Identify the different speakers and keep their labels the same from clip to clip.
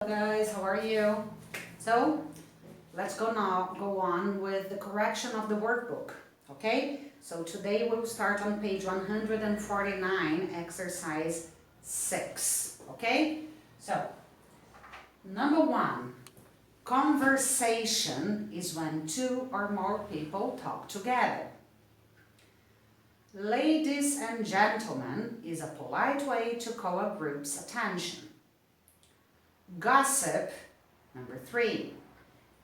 Speaker 1: Hello guys, how are you? So let's go on with the correction of the workbook. Okay, so today we'll start on page 149, exercise 6. Okay, so number 1, conversation is when two or more people talk together. Ladies and gentlemen is a polite way to call a group's attention. Gossip, number 3,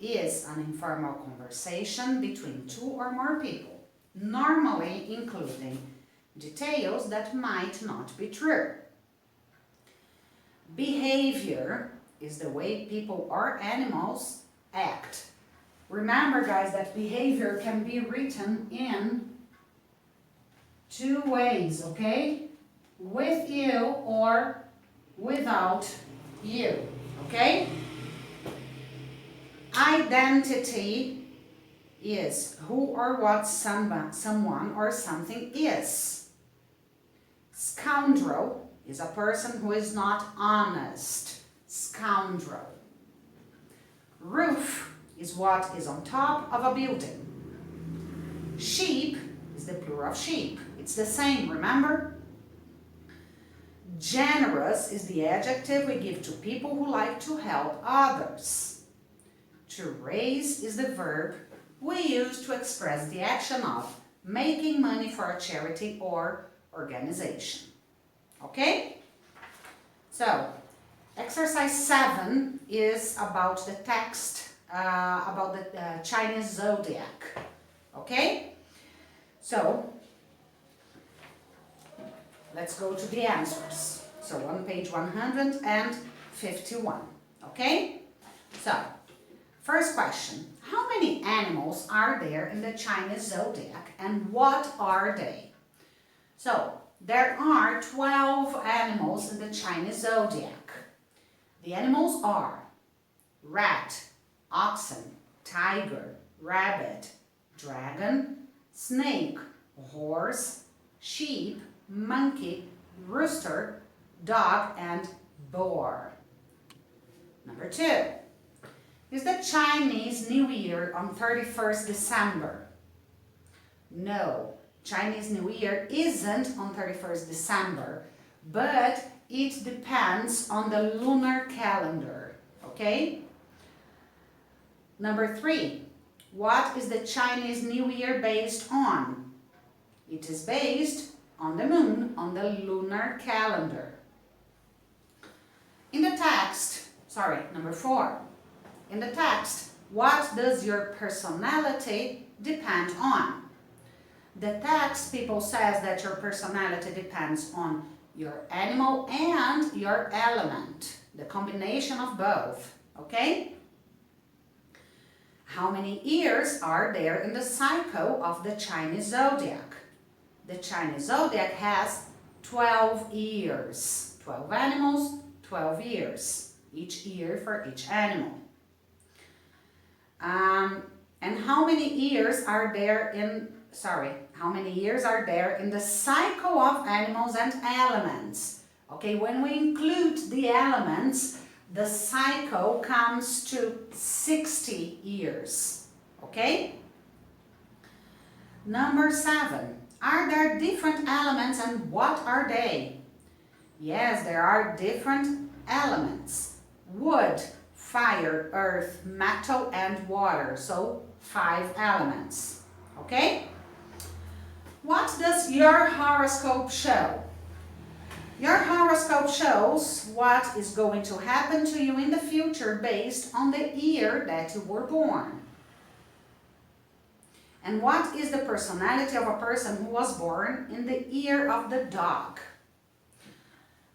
Speaker 1: is an informal conversation between two or more people, normally including details that might not be true. Behavior is the way people or animals act. Remember guys that behavior can be written in two ways, okay? With you or without you, okay? Identity is who or what someone or something is. Scoundrel is a person who is not honest. Scoundrel. Roof is what is on top of a building. Sheep is the plural of sheep. It's the same, remember? Generous is the adjective we give to people who like to help others. To raise is the verb we use to express the action of making money for a charity or organization. Okay? So, exercise 7 is about the text, about the Chinese zodiac. Okay? So, let's go to the answers. So on page 151, okay? So, first question, how many animals are there in the Chinese zodiac and what are they? So, there are 12 animals in the Chinese zodiac. The animals are rat, oxen, tiger, rabbit, dragon, snake, horse, sheep, monkey, rooster, dog, and boar. Number 2. Is the Chinese New Year on 31st December? No, Chinese New Year isn't on 31st December, but it depends on the lunar calendar, okay? Number 3. What is the Chinese New Year based on? It is based on the moon, on the lunar calendar. In the text, number 4. In the text, what does your personality depend on? The text, people says that your personality depends on your animal and your element, the combination of both, okay? How many years are there in the cycle of the Chinese zodiac? The Chinese zodiac has 12 years. 12 animals, 12 years. Each year for each animal. And how many years are there in the cycle of animals and elements? Okay, when we include the elements, the cycle comes to 60 years. Okay? Number 7. Are there different elements and what are they? Yes, there are different elements. Wood, fire, earth, metal, and water. So 5 elements. Okay? What does your horoscope show? Your horoscope shows what is going to happen to you in the future based on the year that you were born. And what is the personality of a person who was born in the year of the dog?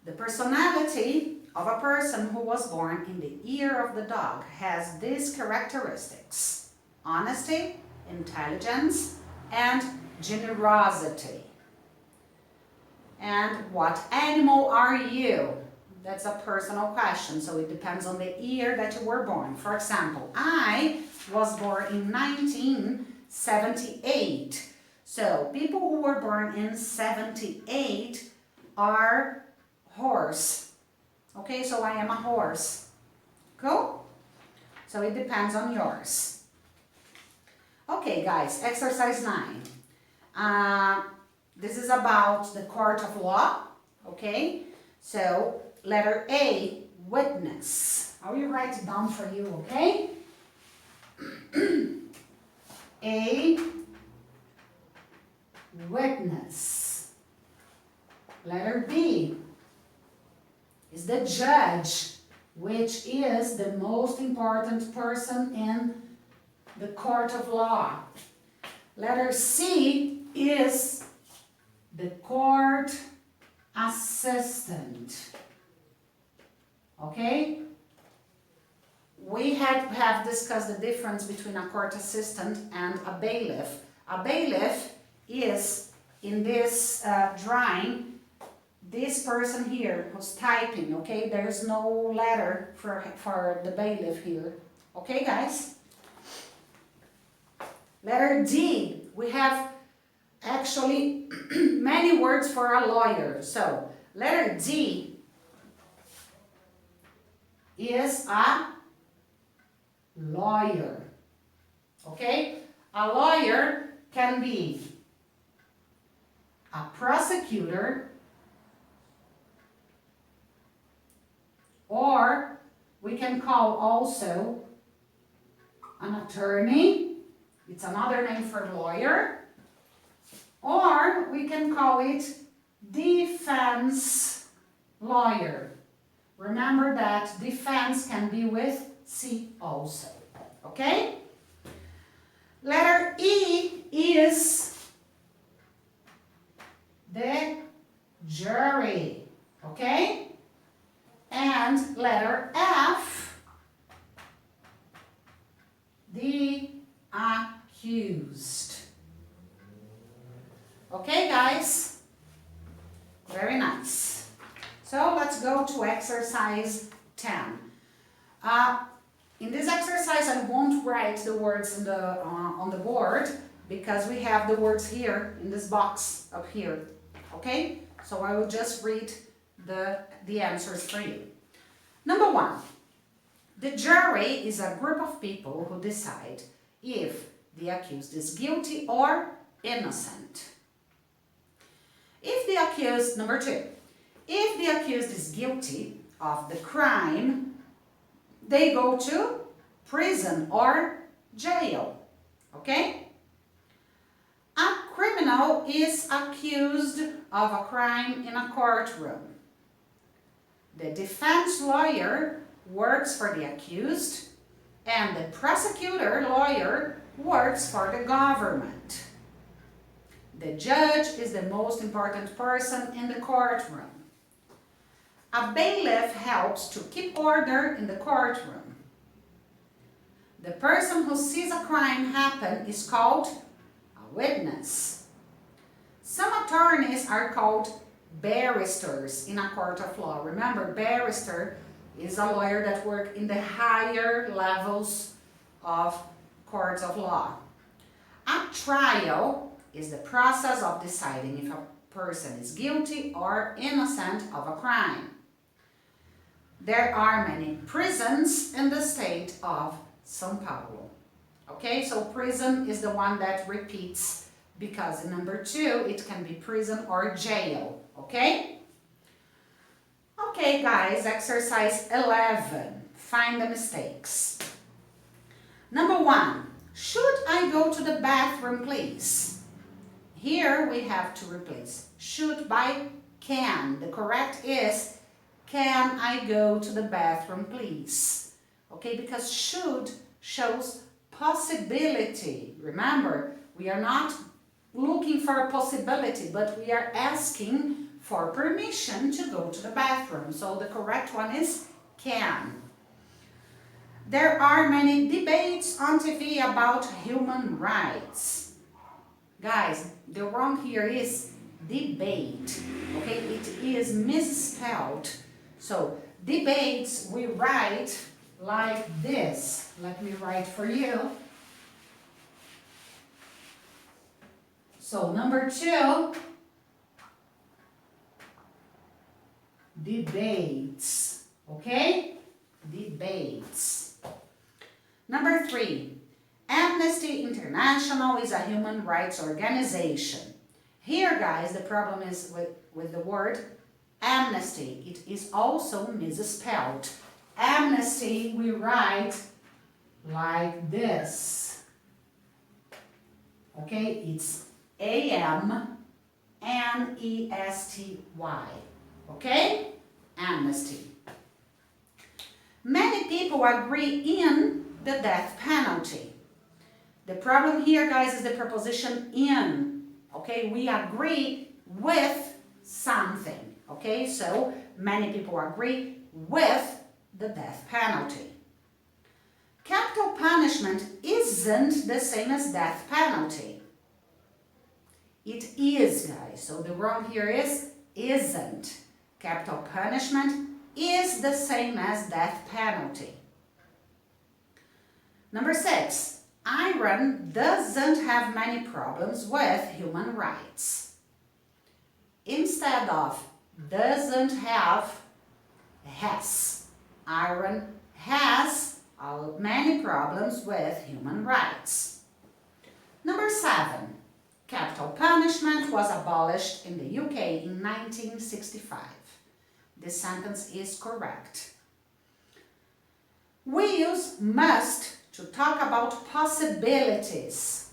Speaker 1: The personality of a person who was born in the year of the dog has these characteristics: honesty, intelligence, and generosity. And what animal are you? That's a personal question, so it depends on the year that you were born. For example, I was born in 1978. So people who were born in 78 are horse. Okay, so I am a horse. So it depends on yours. Okay, guys, exercise 9. This is about the court of law, okay? So, letter A, witness. I will write it down for you, okay? A, witness. Letter B is the judge, which is the most important person in the court of law. Letter C is the court assistant. Okay? We have discussed the difference between a court assistant and a bailiff. A bailiff is, in this drawing, this person here who's typing, okay? There's no letter for the bailiff here. Okay, guys? Letter D, we have actually many words for a lawyer. So, letter D is a lawyer. Okay? A lawyer can be a prosecutor, or we can call also an attorney. It's another name for lawyer. Or we can call it defense lawyer. Remember that defense can be with C also. Okay? Letter E is the jury. Okay? And letter F, the accused. Okay, guys? Very nice. So let's go to exercise 10. In this exercise, I won't write the words on the board because we have the words here in this box up here. Okay? So I will just read the answers for you. Number 1. The jury is a group of people who decide if the accused is guilty or innocent. If the accused, number 2, if the accused is guilty of the crime, they go to prison or jail. Okay? A criminal is accused of a crime in a courtroom. The defense lawyer works for the accused, and the prosecutor lawyer works for the government. The judge is the most important person in the courtroom. A bailiff helps to keep order in the courtroom. The person who sees a crime happen is called a witness. Some attorneys are called barristers in a court of law. Remember, barrister is a lawyer that works in the higher levels of courts of law. A trial is the process of deciding if a person is guilty or innocent of a crime. There are many prisons in the state of São Paulo. Okay, so prison is the one that repeats because in number 2 it can be prison or jail. Okay? Okay, guys, exercise 11. Find the mistakes. Number 1. Should I go to the bathroom, please? Here we have to replace should by can. The correct is, can I go to the bathroom, please? Okay, because should shows possibility. Remember, we are not looking for a possibility, but we are asking for permission to go to the bathroom. So the correct one is can. There are many debates on TV about human rights. Guys, the wrong here is debate. Okay, it is misspelled. So debates we write like this. Let me write for you. So number 2, debates. Okay? Debates. Number 3, Amnesty International is a human rights organization. Here, guys, the problem is with the word amnesty. It is also misspelled. Amnesty, we write like this. Okay, it's A-M-N-E-S-T-Y. Okay, amnesty. Many people agree in the death penalty. The problem here, guys, is the preposition in. Okay, we agree with something. Okay, so many people agree with the death penalty. Capital punishment isn't the same as death penalty. It is, guys. So the wrong here is isn't. Capital punishment is the same as death penalty. Number 6, Iran doesn't have many problems with human rights. Instead of doesn't have, has. Iran has many problems with human rights. Number 7, capital punishment was abolished in the UK in 1965. This sentence is correct. We use must to talk about possibilities.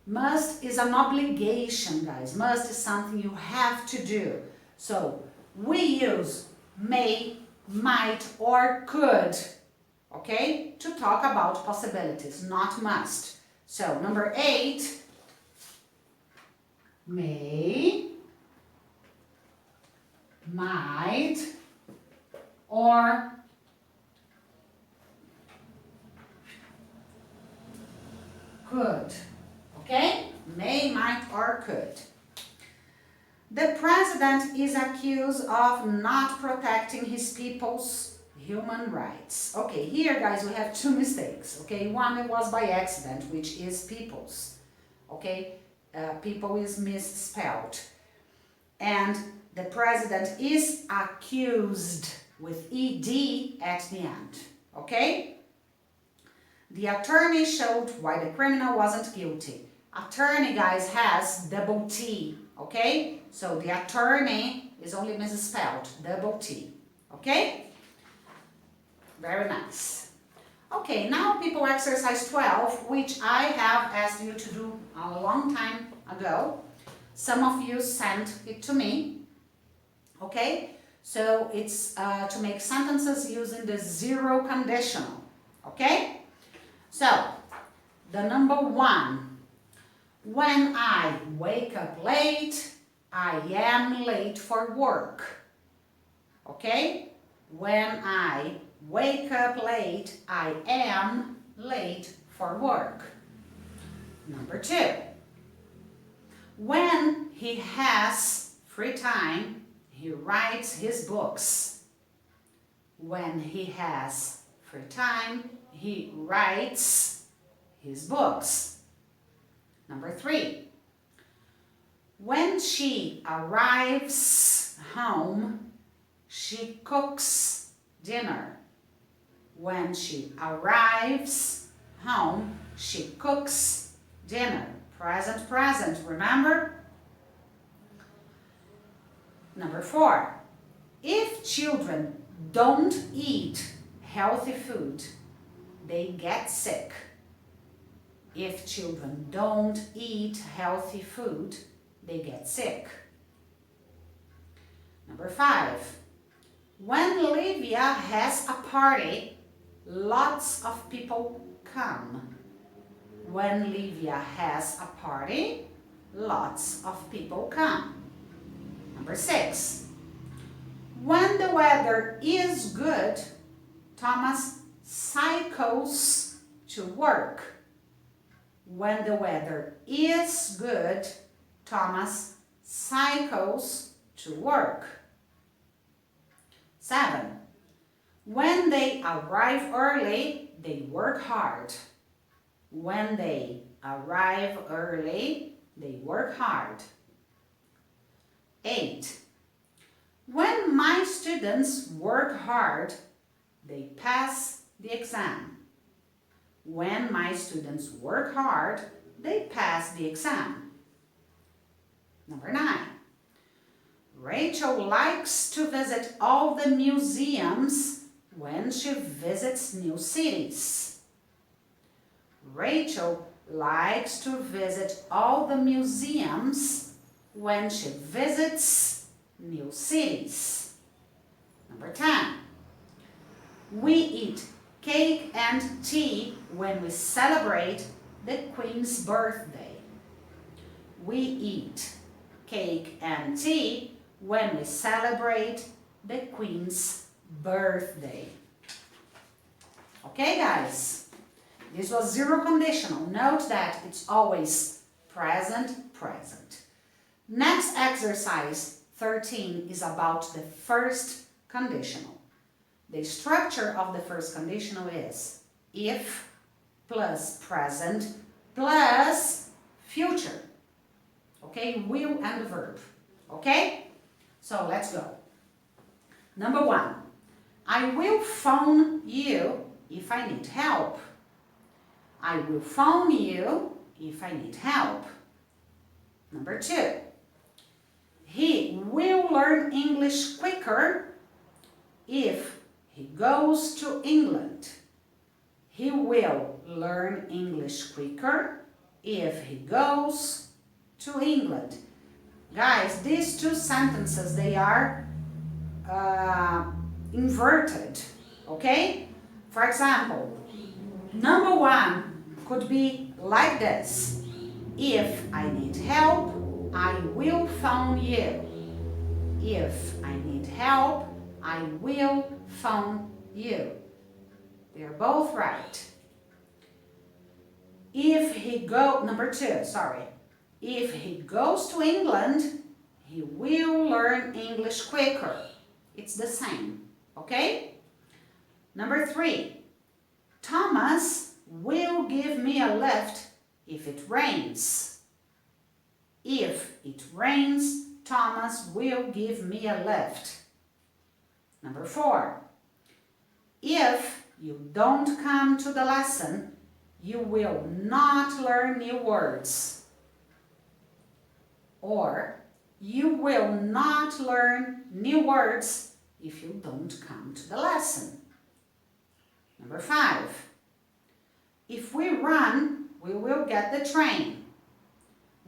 Speaker 1: Must is an obligation, guys. Must is something you have to do. So we use may, might, or could, okay, to talk about possibilities, not must. So number 8, may, might, or could. Okay? May, might, or could. The president is accused of not protecting his people's human rights. Okay, here, guys, we have 2 mistakes. Okay, one was by accident, which is people's. Okay, people is misspelled. And the president is accused with ED at the end. Okay? The attorney showed why the criminal wasn't guilty. Attorney, guys, has double T. Okay? So the attorney is only misspelled, double T. Okay? Very nice. Okay, now people exercise 12, which I have asked you to do a long time ago. Some of you sent it to me. Okay? So it's to make sentences using the zero conditional. Okay? So, the number 1. When I wake up late, I am late for work. Okay? When I wake up late, I am late for work. Number 2. When he has free time, he writes his books. When he has free time, he writes his books. Number 3. When she arrives home, she cooks dinner. When she arrives home, she cooks dinner. Present, present, remember? Number 4. If children don't eat healthy food, they get sick. If children don't eat healthy food, they get sick. Number 5. When Livia has a party, lots of people come. When Livia has a party, lots of people come. Number 6. When the weather is good, Thomas cycles to work. When the weather is good, Thomas cycles to work. 7. When they arrive early, they work hard. When they arrive early, they work hard. 8. When my students work hard, they pass the exam. When my students work hard, they pass the exam. Number 9. Rachel likes to visit all the museums when she visits new cities. Rachel likes to visit all the museums when she visits new cities. Number 10. We eat cake and tea when we celebrate the Queen's birthday. We eat cake and tea when we celebrate the Queen's birthday. Okay, guys? This was zero conditional. Note that it's always present, present. Next exercise, 13, is about the first conditional. The structure of the first conditional is if plus present plus future. Okay, will and verb. Okay? So let's go. Number 1. I will phone you if I need help. I will phone you if I need help. Number 2. He will learn English quicker if he goes to England. He will learn English quicker if he goes to England. Guys, these two sentences, they are inverted, okay? For example, number 1 could be like this. If I need help, I will phone you. If I need help, I will phone you. They're both right. Number 2, sorry. If he goes to England, he will learn English quicker. It's the same, okay? Number 3. Thomas will give me a lift if it rains. If it rains, Thomas will give me a lift. Number 4. If you don't come to the lesson, you will not learn new words. Or, you will not learn new words if you don't come to the lesson. Number 5. If we run, we will get the train.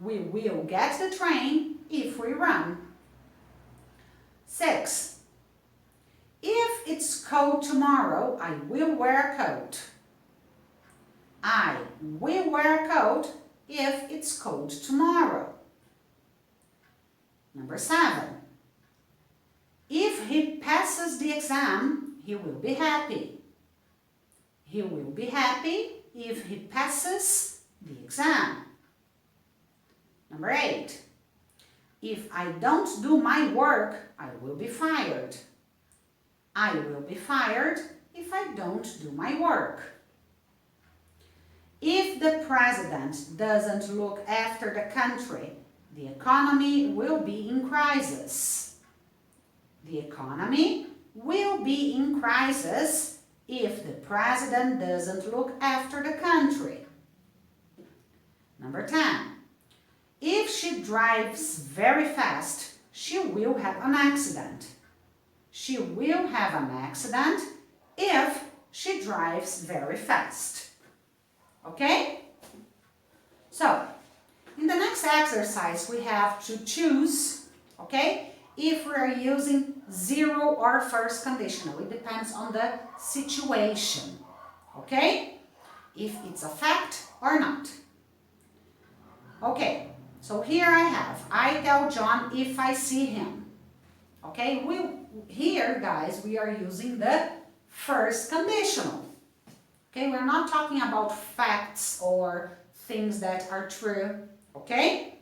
Speaker 1: We will get the train if we run. 6. If it's cold tomorrow, I will wear a coat. I will wear a coat if it's cold tomorrow. Number 7. If he passes the exam, he will be happy. He will be happy if he passes the exam. Number 8. If I don't do my work, I will be fired. I will be fired if I don't do my work. If the president doesn't look after the country, the economy will be in crisis. The economy will be in crisis if the president doesn't look after the country. Number 10. If she drives very fast, she will have an accident. She will have an accident if she drives very fast. Okay? So, in the next exercise, we have to choose, okay, if we are using zero or first conditional. It depends on the situation, okay? If it's a fact or not. Okay, so here I tell John if I see him. Okay, here, guys, we are using the first conditional. Okay, we're not talking about facts or things that are true. Okay?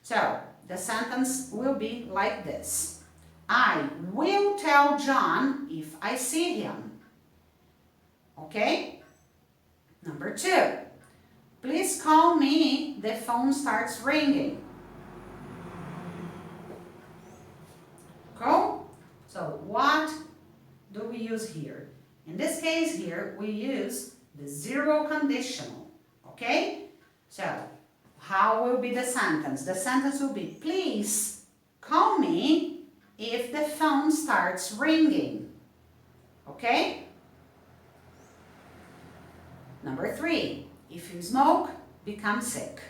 Speaker 1: So, the sentence will be like this. I will tell John if I see him. Okay? Number 2. Please call me. The phone starts ringing. Cool? So, what do we use here? In this case here, we use the zero conditional, okay? So, how will be the sentence? The sentence will be, please call me if the phone starts ringing, okay? Number 3, if you smoke, become sick.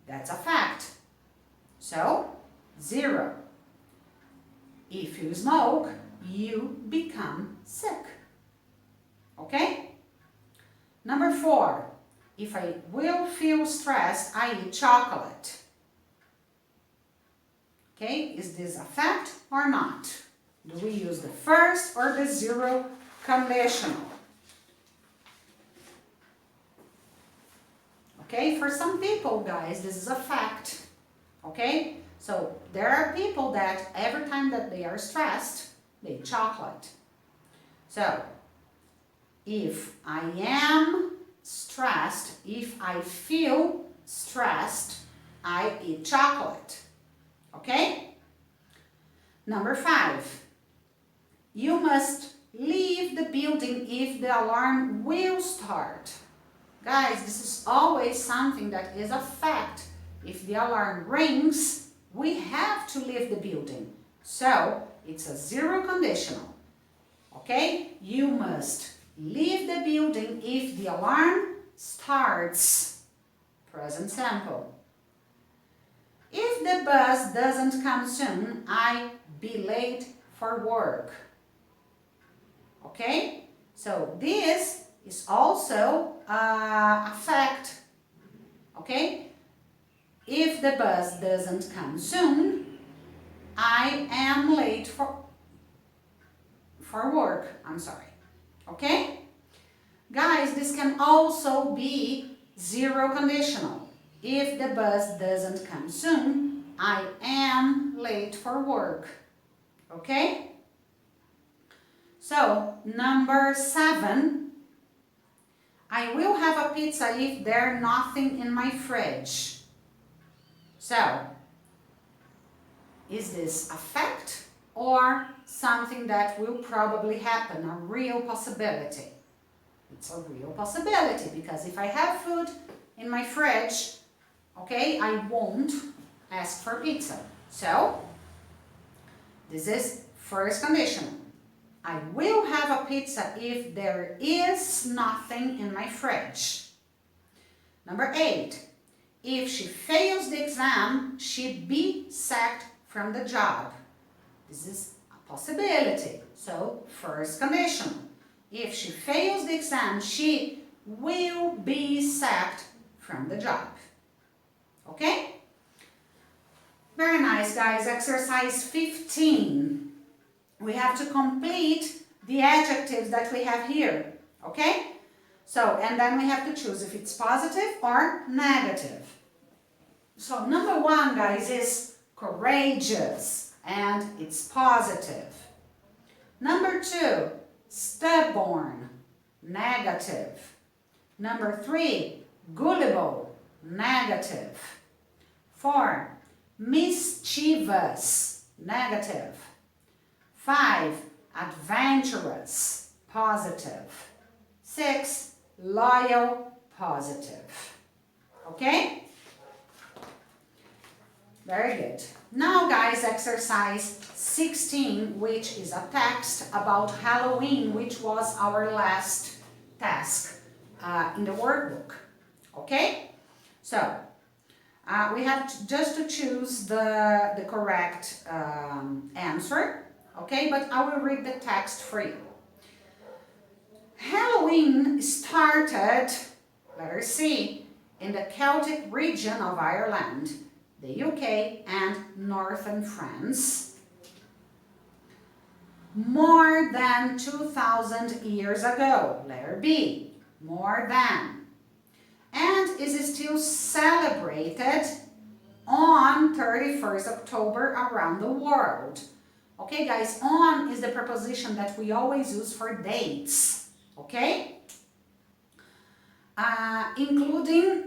Speaker 1: That's a fact. So, 0. If you smoke, you become sick. Okay? Number 4, if I will feel stressed, I eat chocolate. Okay, is this a fact or not? Do we use the first or the zero conditional? Okay, for some people, guys, this is a fact. Okay, so there are people that every time that they are stressed, they eat chocolate. So, if I am stressed, if I feel stressed, I eat chocolate. Okay? Number 5, you must leave the building if the alarm will start. Guys, this is always something that is a fact. If the alarm rings, we have to leave the building. So, it's a zero conditional. Okay? You must leave the building if the alarm starts. Present simple. If the bus doesn't come soon, I be late for work. Okay? So, this is also a fact. Okay? If the bus doesn't come soon, I am late for work. I'm sorry. Okay? Guys, this can also be zero conditional. If the bus doesn't come soon, I am late for work. Okay? So, number 7, I will have a pizza if there's nothing in my fridge. So, is this a fact or something that will probably happen, a real possibility? It's a real possibility because if I have food in my fridge, okay, I won't ask for pizza. So, this is first condition. I will have a pizza if there is nothing in my fridge. Number 8, if she fails the exam, she'd be sacked from the job. This is a possibility. So, first condition. If she fails the exam, she will be sacked from the job. Okay? Very nice, guys. Exercise 15. We have to complete the adjectives that we have here. Okay? So, and then we have to choose if it's positive or negative. So, number 1, guys, is courageous, and it's positive. Number 2, stubborn, negative. Number 3, gullible, negative. 4, mischievous, negative. 5, adventurous, positive. 6, loyal, positive. Okay? Very good. Now, guys, exercise 16, which is a text about Halloween, which was our last task in the workbook. Okay? So, we have just to choose the correct answer. Okay? But I will read the text for you. Halloween started, letter C, in the Celtic region of Ireland, the UK and northern France, more than 2,000 years ago, letter B, more than, and is still celebrated on 31st October around the world. Okay, guys, on is the preposition that we always use for dates, okay? Including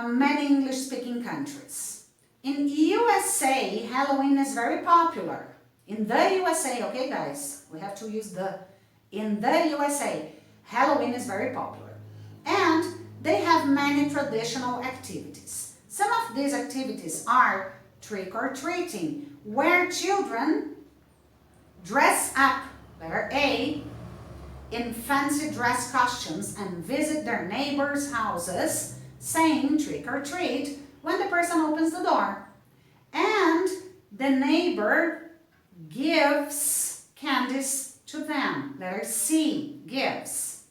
Speaker 1: many English-speaking countries. In USA, Halloween is very popular. In the USA, okay guys, we have to use the, in the USA, Halloween is very popular. And they have many traditional activities. Some of these activities are trick-or-treating, where children dress up, letter A, in fancy dress costumes and visit their neighbors' houses saying trick or treat when the person opens the door. And the neighbor gives candies to them. Letter C, gives.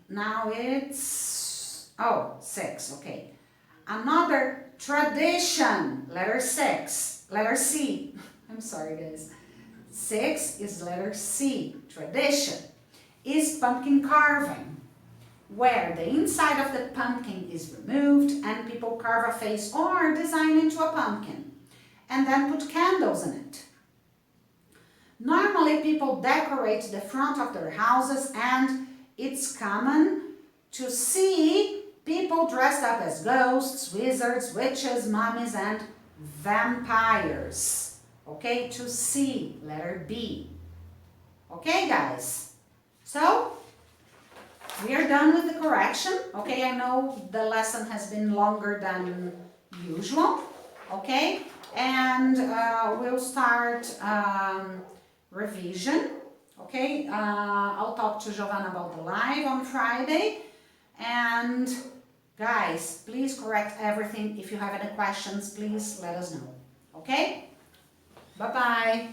Speaker 1: Now it's, 6, okay. Another tradition, letter 6, letter C. I'm sorry, guys. 6 is letter C, tradition, is pumpkin carving, where the inside of the pumpkin is removed and people carve a face or design into a pumpkin and then put candles in it. Normally people decorate the front of their houses, and it's common to see people dressed up as ghosts, wizards, witches, mummies, and vampires. Okay, to C, letter B. Okay, guys? So, we are done with the correction. Okay, I know the lesson has been longer than usual. Okay, and we'll start revision. Okay, I'll talk to Giovanna about the live on Friday. And guys, please correct everything. If you have any questions, please let us know. Okay? Bye-bye.